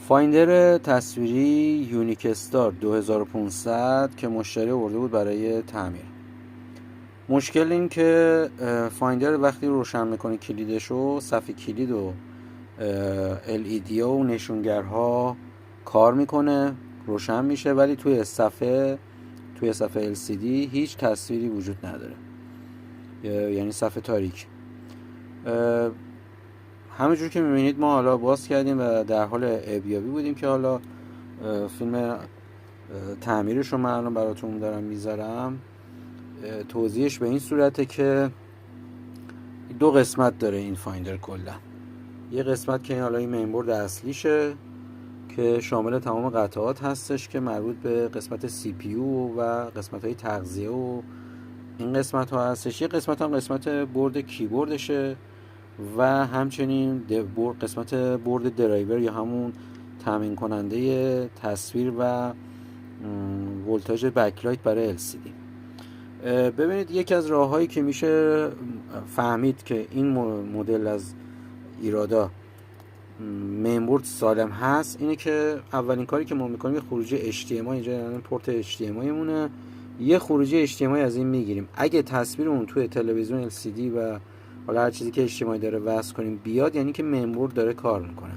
فایندر تصویری یونیک استار 2500 که مشتری آورده بود برای تعمیر. مشکل این که فایندر وقتی روشن میکنه کلیدشو، صفحه کلید و LED و نشونگرها کار میکنه، روشن میشه، ولی توی صفحه LCD هیچ تصویری وجود نداره، یعنی صفحه تاریک. همونجور که میبینید ما حالا باز کردیم و در حال ارزیابی بودیم که حالا فیلم تعمیرش رو من الان براتون دارم میذارم. توضیحش به این صورته که دو قسمت داره این فایندر کلا. یه قسمت که حالا این مینبورد اصلیشه که شامل تمام قطعات هستش که مربوط به قسمت CPU و قسمت های تغذیه و این قسمت ها هستش. یه قسمت هم قسمت بورد کیبوردشه و همچنین قسمت بورد درایور یا همون تامین کننده تصویر و ولتاژ بکلایت برای LCD. ببینید یکی از راههایی که میشه فهمید که این مدل از ایرادا مینبورد سالم هست اینه که اولین کاری که ما میکنیم یه خروجی HDMI، اینجا یعنی پورت HDMI مونه، یه خروجی HDMI از این میگیریم. اگه تصویرمون توی تلویزیون LCD و حالا هر چیزی که HDMI داره وصل کنیم بیاد، یعنی که مینبورد داره کار میکنه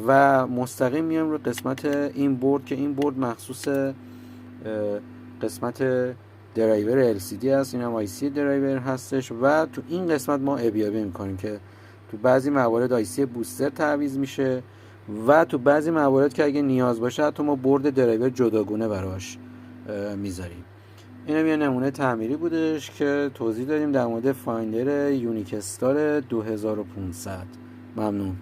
و مستقیم میام رو قسمت این بورد که این بورد مخصوص قسمت درایور LCD هست، این هم IC درایور هستش و تو این قسمت ما ارزیابی میکنیم که تو بعضی موارد IC بوستر تعویض میشه و تو بعضی موارد که اگه نیاز باشه حتی ما بورد درایور جداگونه براش میذاریم. اینم یه نمونه تعمیری بودش که توضیح دادیم در مورد فایندر یونیک استار 2500. ممنون.